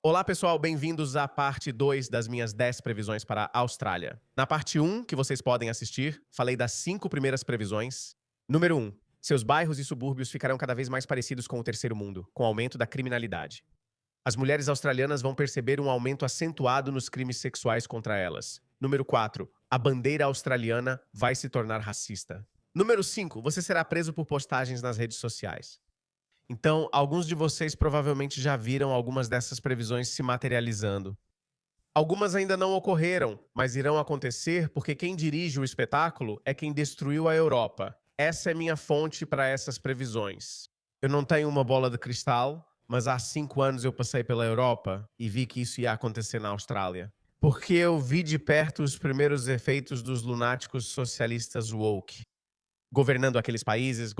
Olá, pessoal, bem-vindos à parte 2 das minhas 10 previsões para a Austrália. Na parte um, que vocês podem assistir, falei das 5 primeiras previsões. Número um: seus bairros e subúrbios ficarão cada vez mais parecidos com o terceiro mundo, com o aumento da criminalidade. As mulheres australianas vão perceber um aumento acentuado nos crimes sexuais contra elas. Número 4: a bandeira australiana vai se tornar racista. Número 5: você será preso por postagens nas redes sociais. Então, alguns de vocês provavelmente já viram algumas dessas previsões se materializando. Algumas ainda não ocorreram, mas irão acontecer porque quem dirige o espetáculo é quem destruiu a Europa. Essa é minha fonte para essas previsões. Eu não tenho uma bola de cristal, mas há 5 anos eu passei pela Europa e vi que isso ia acontecer na Austrália. Porque eu vi de perto os primeiros efeitos dos lunáticos socialistas woke. Governando aqueles países.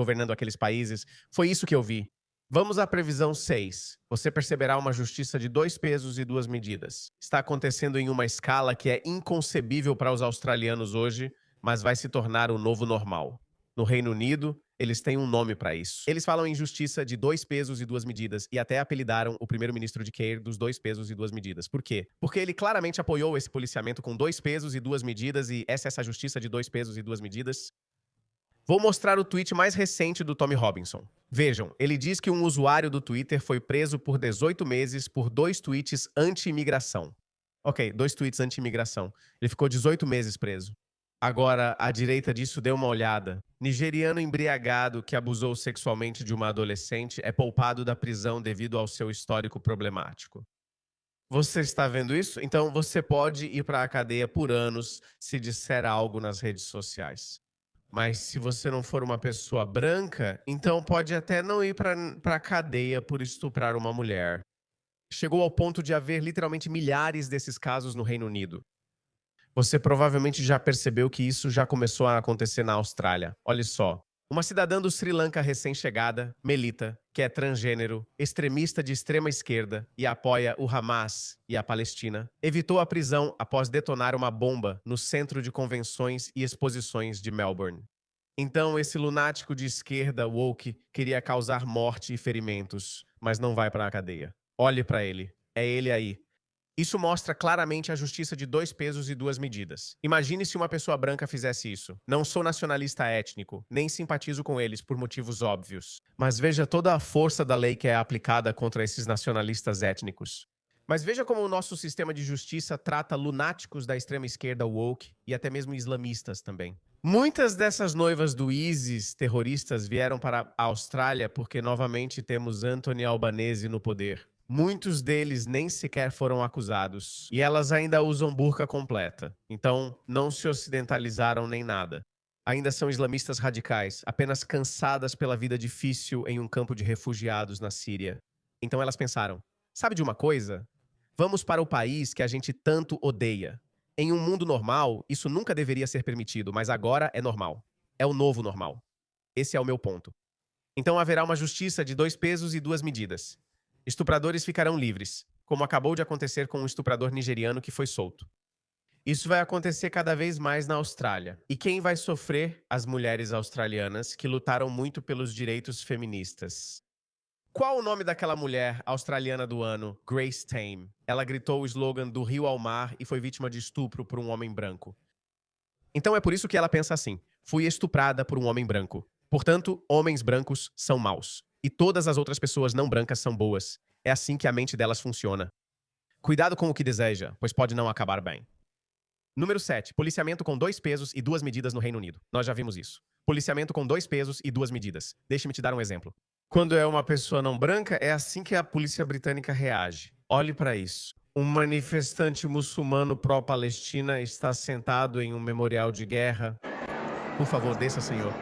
Foi isso que eu vi. Vamos à previsão 6. Você perceberá uma justiça de 2 pesos e 2 medidas. Está acontecendo em uma escala que é inconcebível para os australianos hoje, mas vai se tornar o novo normal. No Reino Unido, eles têm um nome para isso. Eles falam em justiça de 2 pesos e 2 medidas e até apelidaram o primeiro-ministro de Keir dos 2 pesos e 2 medidas. Por quê? Porque ele claramente apoiou esse policiamento com 2 pesos e 2 medidas e essa justiça de 2 pesos e 2 medidas. Vou mostrar o tweet mais recente do Tommy Robinson. Vejam, ele diz que um usuário do Twitter foi preso por 18 meses por 2 tweets anti-imigração. Ok, 2 tweets anti-imigração. Ele ficou 18 meses preso. Agora, a direita disso deu uma olhada. Nigeriano embriagado que abusou sexualmente de uma adolescente é poupado da prisão devido ao seu histórico problemático. Você está vendo isso? Então você pode ir para a cadeia por anos se disser algo nas redes sociais. Mas se você não for uma pessoa branca, então pode até não ir para a cadeia por estuprar uma mulher. Chegou ao ponto de haver literalmente milhares desses casos no Reino Unido. Você provavelmente já percebeu que isso já começou a acontecer na Austrália. Olha só. Uma cidadã do Sri Lanka recém-chegada, Melita, que é transgênero, extremista de extrema esquerda e apoia o Hamas e a Palestina, evitou a prisão após detonar uma bomba no Centro de Convenções e Exposições de Melbourne. Então, esse lunático de esquerda woke queria causar morte e ferimentos, mas não vai para a cadeia. Olhe para ele. É ele aí. Isso mostra claramente a justiça de 2 pesos e 2 medidas. Imagine se uma pessoa branca fizesse isso. Não sou nacionalista étnico, nem simpatizo com eles por motivos óbvios. Mas veja toda a força da lei que é aplicada contra esses nacionalistas étnicos. Mas veja como o nosso sistema de justiça trata lunáticos da extrema esquerda woke e até mesmo islamistas também. Muitas dessas noivas do ISIS terroristas vieram para a Austrália porque novamente temos Anthony Albanese no poder. Muitos deles nem sequer foram acusados. E elas ainda usam burca completa. Então, não se ocidentalizaram nem nada. Ainda são islamistas radicais, apenas cansadas pela vida difícil em um campo de refugiados na Síria. Então elas pensaram: sabe de uma coisa? Vamos para o país que a gente tanto odeia. Em um mundo normal, isso nunca deveria ser permitido, mas agora é normal. É o novo normal. Esse é o meu ponto. Então haverá uma justiça de 2 pesos e 2 medidas. Estupradores ficarão livres, como acabou de acontecer com um estuprador nigeriano que foi solto. Isso vai acontecer cada vez mais na Austrália. E quem vai sofrer? As mulheres australianas que lutaram muito pelos direitos feministas. Qual o nome daquela mulher australiana do ano? Grace Tame. Ela gritou o slogan do rio ao mar e foi vítima de estupro por um homem branco. Então é por isso que ela pensa assim: fui estuprada por um homem branco. Portanto, homens brancos são maus. E todas as outras pessoas não brancas são boas. É assim que a mente delas funciona. Cuidado com o que deseja, pois pode não acabar bem. Número 7. Policiamento com 2 pesos e 2 medidas no Reino Unido. Nós já vimos isso. Policiamento com 2 pesos e 2 medidas. Deixe-me te dar um exemplo. Quando é uma pessoa não branca, é assim que a polícia britânica reage. Olhe para isso. Um manifestante muçulmano pró-Palestina está sentado em um memorial de guerra. Por favor, desça, senhor.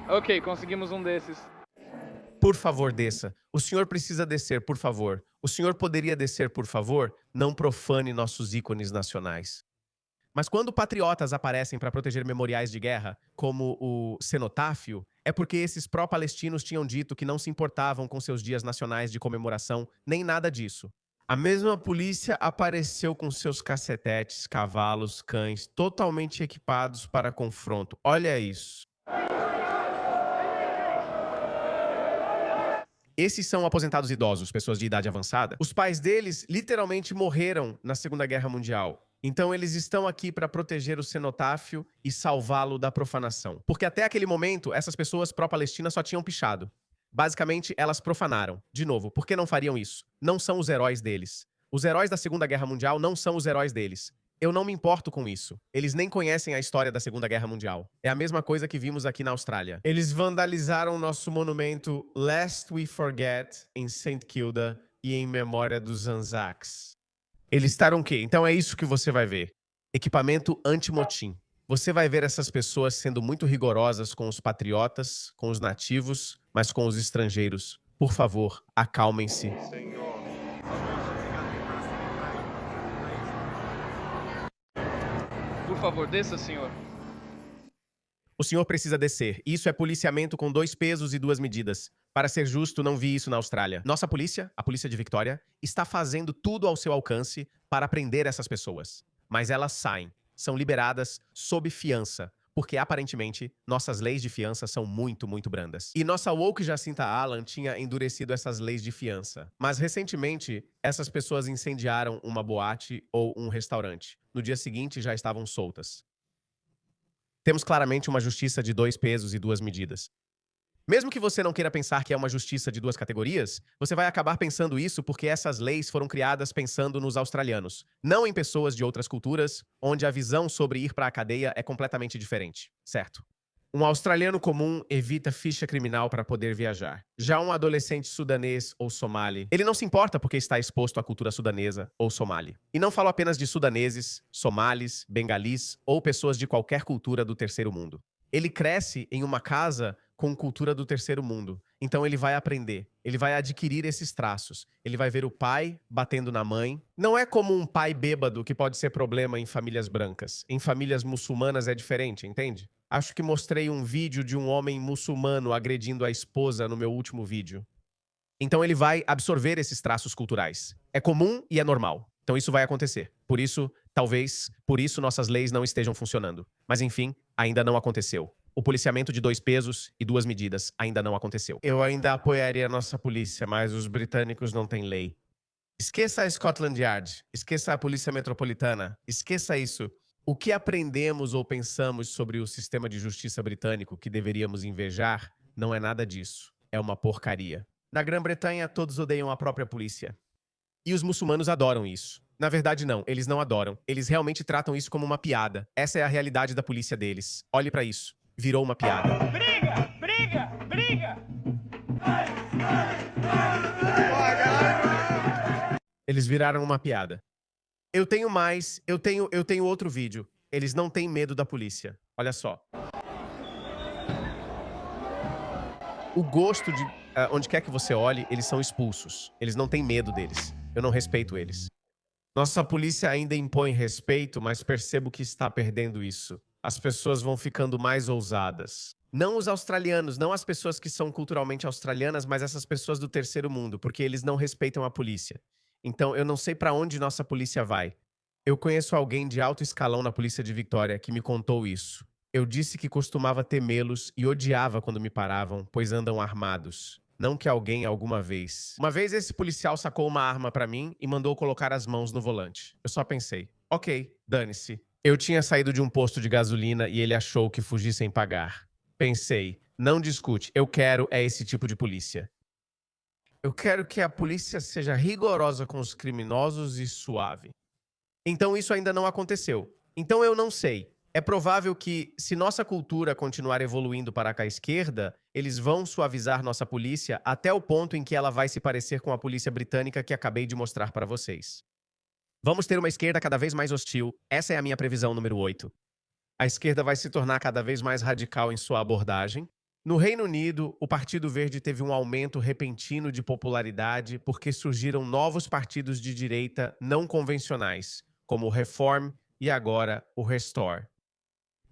Ok, conseguimos um desses. Por favor, desça. O senhor precisa descer, por favor. O senhor poderia descer, por favor? Não profane nossos ícones nacionais. Mas quando patriotas aparecem para proteger memoriais de guerra, como o cenotáfio, é porque esses pró-palestinos tinham dito que não se importavam com seus dias nacionais de comemoração, nem nada disso. A mesma polícia apareceu com seus cacetetes, cavalos, cães, totalmente equipados para confronto. Olha isso. Esses são aposentados idosos, pessoas de idade avançada. Os pais deles literalmente morreram na Segunda Guerra Mundial. Então eles estão aqui para proteger o cenotáfio e salvá-lo da profanação. Porque até aquele momento, essas pessoas pró-Palestina só tinham pichado. Basicamente, elas profanaram. De novo, por que não fariam isso? Não são os heróis deles. Os heróis da Segunda Guerra Mundial não são os heróis deles. Eu não me importo com isso. Eles nem conhecem a história da Segunda Guerra Mundial. É a mesma coisa que vimos aqui na Austrália. Eles vandalizaram nosso monumento Lest We Forget em St. Kilda e em memória dos Anzacs. Eles estavam o quê? Então é isso que você vai ver. Equipamento anti-motim. Você vai ver essas pessoas sendo muito rigorosas com os patriotas, com os nativos, mas com os estrangeiros. Por favor, acalmem-se. Por favor, desça, senhor. O senhor precisa descer. Isso é policiamento com 2 pesos e 2 medidas. Para ser justo, não vi isso na Austrália. Nossa polícia, a polícia de Victoria, está fazendo tudo ao seu alcance para prender essas pessoas. Mas elas saem, são liberadas sob fiança, porque aparentemente nossas leis de fiança são muito, muito brandas. E nossa woke Jacinta Allan tinha endurecido essas leis de fiança. Mas recentemente, essas pessoas incendiaram uma boate ou um restaurante. No dia seguinte, já estavam soltas. Temos claramente uma justiça de 2 pesos e 2 medidas. Mesmo que você não queira pensar que é uma justiça de 2 categorias, você vai acabar pensando isso porque essas leis foram criadas pensando nos australianos, não em pessoas de outras culturas, onde a visão sobre ir para a cadeia é completamente diferente, certo? Um australiano comum evita ficha criminal para poder viajar. Já um adolescente sudanês ou somali, ele não se importa porque está exposto à cultura sudanesa ou somali. E não falo apenas de sudaneses, somalis, bengalis ou pessoas de qualquer cultura do terceiro mundo. Ele cresce em uma casa com cultura do terceiro mundo. Então ele vai aprender, ele vai adquirir esses traços. Ele vai ver o pai batendo na mãe. Não é como um pai bêbado que pode ser problema em famílias brancas. Em famílias muçulmanas é diferente, entende? Acho que mostrei um vídeo de um homem muçulmano agredindo a esposa no meu último vídeo. Então ele vai absorver esses traços culturais. É comum e é normal. Então isso vai acontecer. Por isso, talvez, por isso nossas leis não estejam funcionando. Mas enfim, ainda não aconteceu. O policiamento de 2 pesos e 2 medidas ainda não aconteceu. Eu ainda apoiaria a nossa polícia, mas os britânicos não têm lei. Esqueça a Scotland Yard. Esqueça a Polícia Metropolitana. Esqueça isso. O que aprendemos ou pensamos sobre o sistema de justiça britânico que deveríamos invejar não é nada disso. É uma porcaria. Na Grã-Bretanha, todos odeiam a própria polícia. E os muçulmanos adoram isso. Na verdade, não. Eles não adoram. Eles realmente tratam isso como uma piada. Essa é a realidade da polícia deles. Olhe pra isso. Virou uma piada. Briga! Briga! Briga! Eles viraram uma piada. Eu tenho mais. Eu tenho outro vídeo. Eles não têm medo da polícia. Olha só. O gosto de... onde quer que você olhe, eles são expulsos. Eles não têm medo deles. Eu não respeito eles. Nossa polícia ainda impõe respeito, mas percebo que está perdendo isso. As pessoas vão ficando mais ousadas. Não os australianos, não as pessoas que são culturalmente australianas, mas essas pessoas do terceiro mundo, porque eles não respeitam a polícia. Então, eu não sei para onde nossa polícia vai. Eu conheço alguém de alto escalão na polícia de Victoria que me contou isso. Eu disse que costumava temê-los e odiava quando me paravam, pois andam armados. Não que alguém alguma vez. Uma vez esse policial sacou uma arma pra mim e mandou colocar as mãos no volante. Eu só pensei, ok, dane-se. Eu tinha saído de um posto de gasolina e ele achou que fugi sem pagar. Pensei, não discute, eu quero é esse tipo de polícia. Eu quero que a polícia seja rigorosa com os criminosos e suave. Então isso ainda não aconteceu. Então eu não sei. É provável que, se nossa cultura continuar evoluindo para a esquerda, eles vão suavizar nossa polícia até o ponto em que ela vai se parecer com a polícia britânica que acabei de mostrar para vocês. Vamos ter uma esquerda cada vez mais hostil. Essa é a minha previsão número 8. A esquerda vai se tornar cada vez mais radical em sua abordagem. No Reino Unido, o Partido Verde teve um aumento repentino de popularidade porque surgiram novos partidos de direita não convencionais, como o Reform e agora o Restore.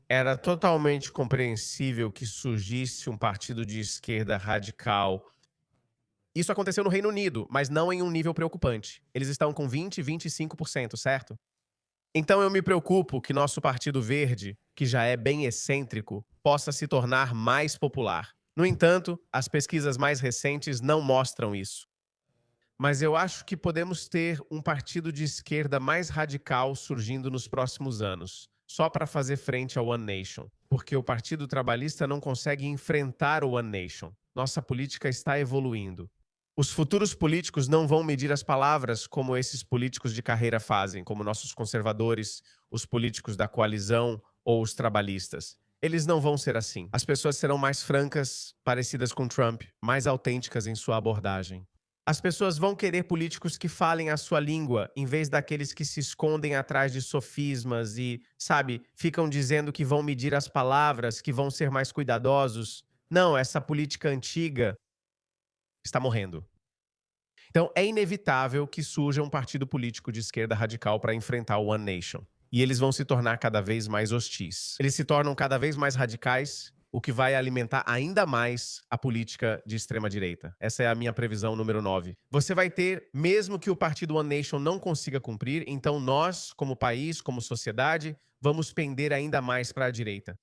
Era totalmente compreensível que surgisse um partido de esquerda radical. Isso aconteceu no Reino Unido, mas não em um nível preocupante. Eles estão com 20, 25%, certo? Então eu me preocupo que nosso Partido Verde, que já é bem excêntrico, possa se tornar mais popular. No entanto, as pesquisas mais recentes não mostram isso. Mas eu acho que podemos ter um partido de esquerda mais radical surgindo nos próximos anos, só para fazer frente ao One Nation, porque o Partido Trabalhista não consegue enfrentar o One Nation. Nossa política está evoluindo. Os futuros políticos não vão medir as palavras como esses políticos de carreira fazem, como nossos conservadores, os políticos da coalizão ou os trabalhistas. Eles não vão ser assim. As pessoas serão mais francas, parecidas com Trump, mais autênticas em sua abordagem. As pessoas vão querer políticos que falem a sua língua, em vez daqueles que se escondem atrás de sofismas e, sabe, ficam dizendo que vão medir as palavras, que vão ser mais cuidadosos. Não, essa política antiga está morrendo. Então, é inevitável que surja um partido político de esquerda radical para enfrentar o One Nation. E eles vão se tornar cada vez mais hostis. Eles se tornam cada vez mais radicais, o que vai alimentar ainda mais a política de extrema-direita. Essa é a minha previsão número 9. Você vai ter, mesmo que o partido One Nation não consiga cumprir, então nós, como país, como sociedade, vamos pender ainda mais para a direita.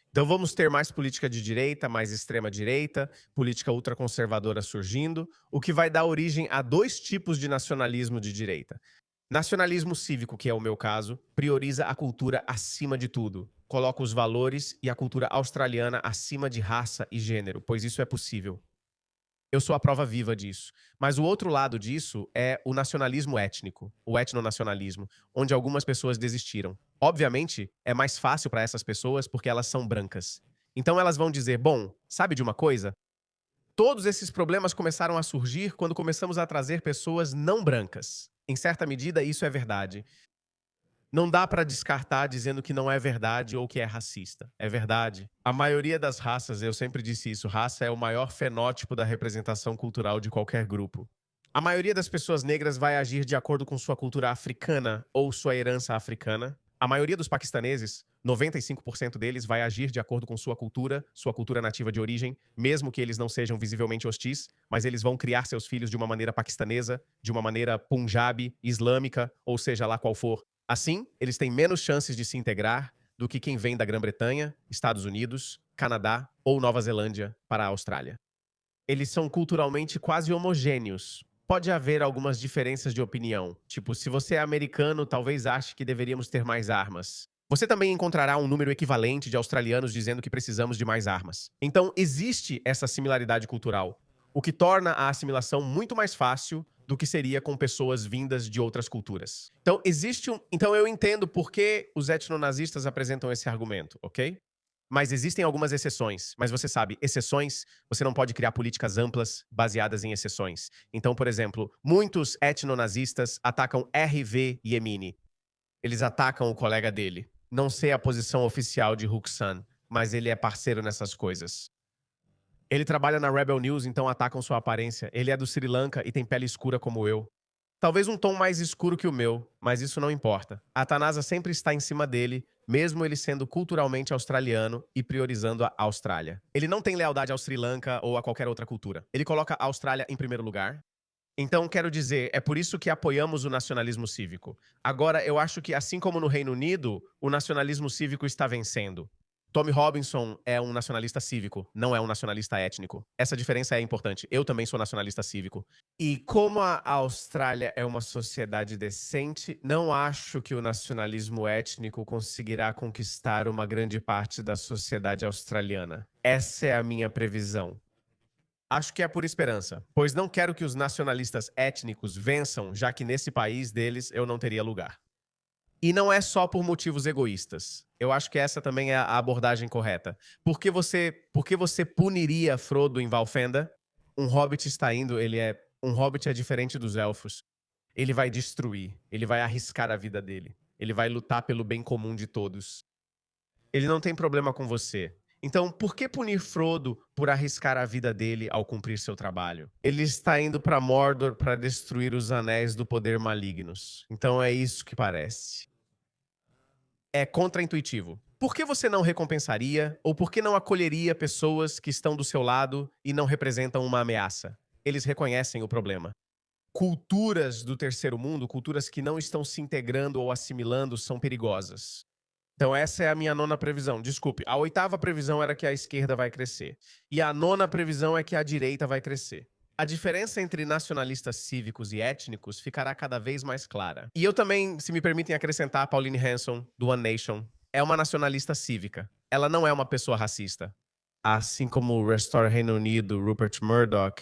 Então vamos ter mais política de direita, mais extrema-direita, política ultraconservadora surgindo, o que vai dar origem a dois tipos de nacionalismo de direita. Nacionalismo cívico, que é o meu caso, prioriza a cultura acima de tudo. Coloca os valores e a cultura australiana acima de raça e gênero, pois isso é possível. Eu sou a prova viva disso. Mas o outro lado disso é o nacionalismo étnico, o etnonacionalismo, onde algumas pessoas desistiram. Obviamente, é mais fácil para essas pessoas porque elas são brancas. Então elas vão dizer, bom, sabe de uma coisa? Todos esses problemas começaram a surgir quando começamos a trazer pessoas não brancas. Em certa medida, isso é verdade. Não dá para descartar dizendo que não é verdade ou que é racista. É verdade. A maioria das raças, eu sempre disse isso, raça é o maior fenótipo da representação cultural de qualquer grupo. A maioria das pessoas negras vai agir de acordo com sua cultura africana ou sua herança africana. A maioria dos paquistaneses, 95% deles, vai agir de acordo com sua cultura nativa de origem, mesmo que eles não sejam visivelmente hostis, mas eles vão criar seus filhos de uma maneira paquistanesa, de uma maneira punjabi, islâmica, ou seja lá qual for. Assim, eles têm menos chances de se integrar do que quem vem da Grã-Bretanha, Estados Unidos, Canadá ou Nova Zelândia para a Austrália. Eles são culturalmente quase homogêneos. Pode haver algumas diferenças de opinião. Tipo, se você é americano, talvez ache que deveríamos ter mais armas. Você também encontrará um número equivalente de australianos dizendo que precisamos de mais armas. Então, existe essa similaridade cultural, o que torna a assimilação muito mais fácil do que seria com pessoas vindas de outras culturas. Então eu entendo por que os etnonazistas apresentam esse argumento, ok? Mas existem algumas exceções. Mas você sabe, exceções, você não pode criar políticas amplas baseadas em exceções. Então, por exemplo, muitos etnonazistas atacam RV Yemini. Eles atacam o colega dele. Não sei a posição oficial de Huksan, mas ele é parceiro nessas coisas. Ele trabalha na Rebel News, então atacam sua aparência. Ele é do Sri Lanka e tem pele escura como eu. Talvez um tom mais escuro que o meu, mas isso não importa. A Tanasa sempre está em cima dele, mesmo ele sendo culturalmente australiano e priorizando a Austrália. Ele não tem lealdade ao Sri Lanka ou a qualquer outra cultura. Ele coloca a Austrália em primeiro lugar. Então, quero dizer, é por isso que apoiamos o nacionalismo cívico. Agora, eu acho que, assim como no Reino Unido, o nacionalismo cívico está vencendo. Tommy Robinson é um nacionalista cívico, não é um nacionalista étnico. Essa diferença é importante. Eu também sou nacionalista cívico. E como a Austrália é uma sociedade decente, não acho que o nacionalismo étnico conseguirá conquistar uma grande parte da sociedade australiana. Essa é a minha previsão. Acho que é por esperança, pois não quero que os nacionalistas étnicos vençam, já que nesse país deles eu não teria lugar. E não é só por motivos egoístas. Eu acho que essa também é a abordagem correta. Por que você puniria Frodo em Valfenda? Um hobbit está indo, um hobbit é diferente dos elfos. Ele vai destruir, ele vai arriscar a vida dele. Ele vai lutar pelo bem comum de todos. Ele não tem problema com você. Então, por que punir Frodo por arriscar a vida dele ao cumprir seu trabalho? Ele está indo para Mordor para destruir os anéis do poder malignos. Então é isso que parece. É contraintuitivo. Por que você não recompensaria ou por que não acolheria pessoas que estão do seu lado e não representam uma ameaça? Eles reconhecem o problema. Culturas do terceiro mundo, culturas que não estão se integrando ou assimilando, são perigosas. Então essa é a minha nona previsão. Desculpe, a oitava previsão era que a esquerda vai crescer. E a nona previsão é que a direita vai crescer. A diferença entre nacionalistas cívicos e étnicos ficará cada vez mais clara. E eu também, se me permitem acrescentar, Pauline Hanson, do One Nation, é uma nacionalista cívica. Ela não é uma pessoa racista. Assim como o Restore Reino Unido, Rupert Murdoch.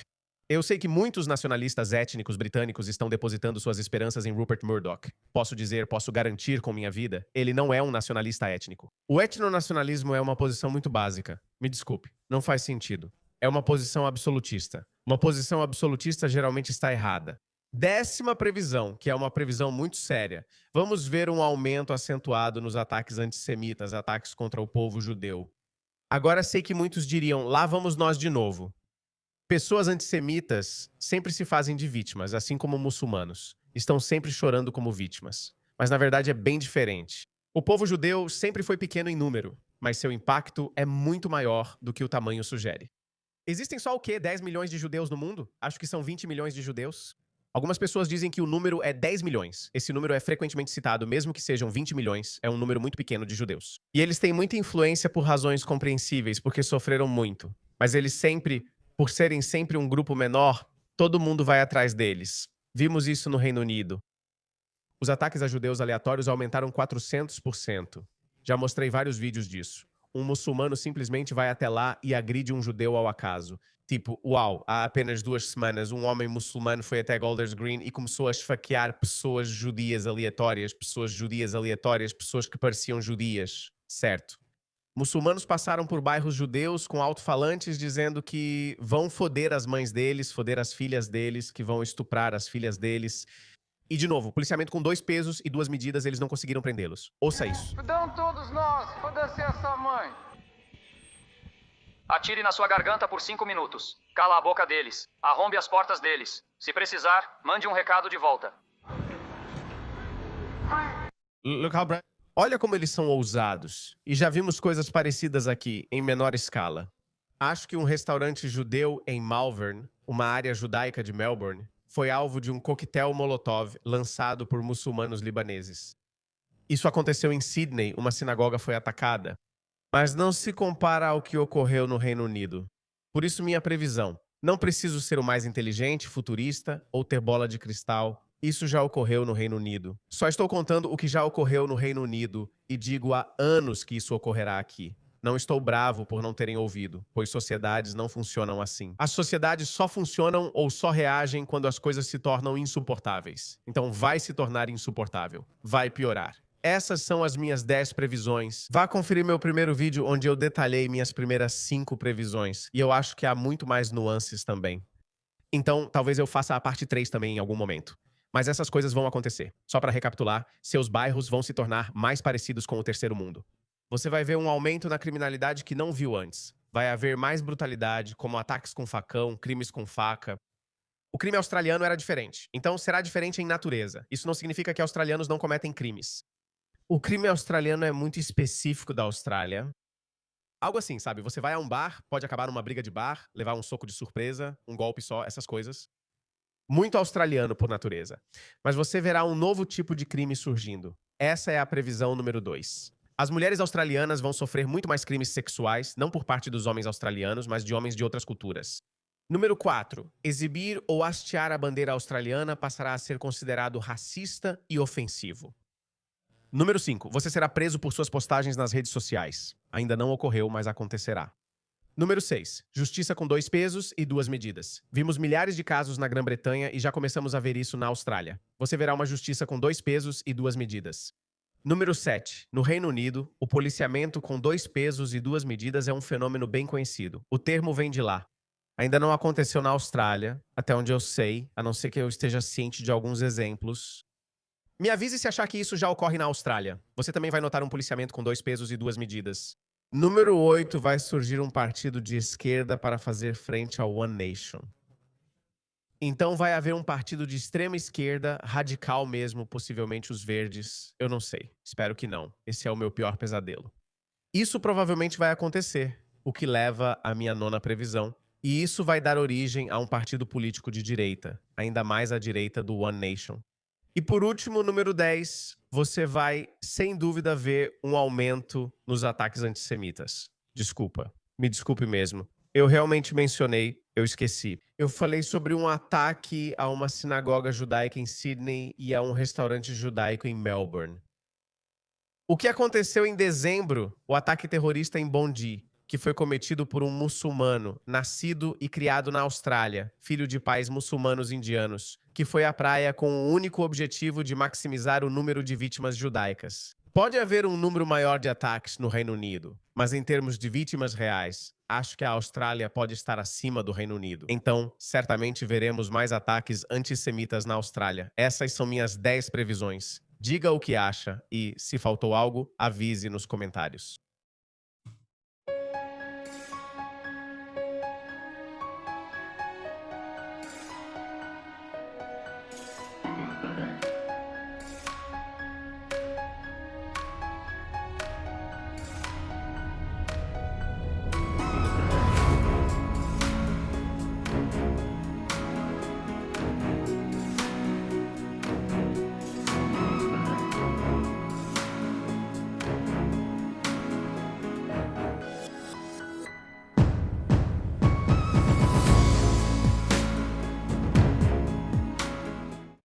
Eu sei que muitos nacionalistas étnicos britânicos estão depositando suas esperanças em Rupert Murdoch. Posso garantir com minha vida, ele não é um nacionalista étnico. O etnonacionalismo é uma posição muito básica. Me desculpe, não faz sentido. É uma posição absolutista. Uma posição absolutista geralmente está errada. Décima previsão, que é uma previsão muito séria. Vamos ver um aumento acentuado nos ataques antissemitas, ataques contra o povo judeu. Agora sei que muitos diriam, lá vamos nós de novo. Pessoas antissemitas sempre se fazem de vítimas, assim como muçulmanos. Estão sempre chorando como vítimas. Mas na verdade é bem diferente. O povo judeu sempre foi pequeno em número, mas seu impacto é muito maior do que o tamanho sugere. Existem só o quê? 10 milhões de judeus no mundo? Acho que são 20 milhões de judeus. Algumas pessoas dizem que o número é 10 milhões. Esse número é frequentemente citado, mesmo que sejam 20 milhões, é um número muito pequeno de judeus. E eles têm muita influência por razões compreensíveis, porque sofreram muito. Mas eles sempre, por serem sempre um grupo menor, todo mundo vai atrás deles. Vimos isso no Reino Unido. Os ataques a judeus aleatórios aumentaram 400%. Já mostrei vários vídeos disso. Um muçulmano simplesmente vai até lá e agride um judeu ao acaso. Tipo, uau, há apenas 2 semanas um homem muçulmano foi até Golders Green e começou a esfaquear pessoas judias aleatórias, pessoas que pareciam judias, certo? Muçulmanos passaram por bairros judeus com alto-falantes dizendo que vão foder as mães deles, foder as filhas deles, que vão estuprar as filhas deles. E, de novo, policiamento com 2 pesos e 2 medidas, eles não conseguiram prendê-los. Ouça isso. Fudão todos nós, foda-se essa mãe. Atire na sua garganta por 5 minutos. Cala a boca deles. Arrombe as portas deles. Se precisar, mande um recado de volta. Olha como eles são ousados. E já vimos coisas parecidas aqui, em menor escala. Acho que um restaurante judeu em Malvern, uma área judaica de Melbourne, foi alvo de um coquetel Molotov lançado por muçulmanos libaneses. Isso aconteceu em Sydney, uma sinagoga foi atacada. Mas não se compara ao que ocorreu no Reino Unido. Por isso minha previsão. Não preciso ser o mais inteligente, futurista ou ter bola de cristal. Isso já ocorreu no Reino Unido. Só estou contando o que já ocorreu no Reino Unido e digo há anos que isso ocorrerá aqui. Não estou bravo por não terem ouvido, pois sociedades não funcionam assim. As sociedades só funcionam ou só reagem quando as coisas se tornam insuportáveis. Então vai se tornar insuportável. Vai piorar. Essas são as minhas 10 previsões. Vá conferir meu primeiro vídeo onde eu detalhei minhas primeiras 5 previsões. E eu acho que há muito mais nuances também. Então, talvez eu faça a parte 3 também em algum momento. Mas essas coisas vão acontecer. Só para recapitular, seus bairros vão se tornar mais parecidos com o terceiro mundo. Você vai ver um aumento na criminalidade que não viu antes. Vai haver mais brutalidade, como ataques com facão, crimes com faca. O crime australiano era diferente, então será diferente em natureza. Isso não significa que australianos não cometem crimes. O crime australiano é muito específico da Austrália. Algo assim, sabe? Você vai a um bar, pode acabar numa briga de bar, levar um soco de surpresa, um golpe só, essas coisas. Muito australiano por natureza. Mas você verá um novo tipo de crime surgindo. Essa é a previsão número 2. As mulheres australianas vão sofrer muito mais crimes sexuais, não por parte dos homens australianos, mas de homens de outras culturas. Número 4. Exibir ou hastear a bandeira australiana passará a ser considerado racista e ofensivo. Número 5. Você será preso por suas postagens nas redes sociais. Ainda não ocorreu, mas acontecerá. Número 6. Justiça com 2 pesos e 2 medidas. Vimos milhares de casos na Grã-Bretanha e já começamos a ver isso na Austrália. Você verá uma justiça com 2 pesos e 2 medidas. Número 7. No Reino Unido, o policiamento com 2 pesos e 2 medidas é um fenômeno bem conhecido. O termo vem de lá. Ainda não aconteceu na Austrália, até onde eu sei, a não ser que eu esteja ciente de alguns exemplos. Me avise se achar que isso já ocorre na Austrália. Você também vai notar um policiamento com 2 pesos e 2 medidas. Número 8. Vai surgir um partido de esquerda para fazer frente ao One Nation. Então vai haver um partido de extrema esquerda, radical mesmo, possivelmente os verdes. Eu não sei. Espero que não. Esse é o meu pior pesadelo. Isso provavelmente vai acontecer, o que leva à minha 9ª previsão. E isso vai dar origem a um partido político de direita, ainda mais à direita do One Nation. E por último, número 10, você vai, sem dúvida, ver um aumento nos ataques antissemitas. Desculpa, me desculpe mesmo. Eu realmente mencionei, eu esqueci. Eu falei sobre um ataque a uma sinagoga judaica em Sydney e a um restaurante judaico em Melbourne. O que aconteceu em dezembro, o ataque terrorista em Bondi, que foi cometido por um muçulmano, nascido e criado na Austrália, filho de pais muçulmanos indianos, que foi à praia com o único objetivo de maximizar o número de vítimas judaicas. Pode haver um número maior de ataques no Reino Unido, mas em termos de vítimas reais, acho que a Austrália pode estar acima do Reino Unido. Então, certamente veremos mais ataques antissemitas na Austrália. Essas são minhas 10 previsões. Diga o que acha e, se faltou algo, avise nos comentários.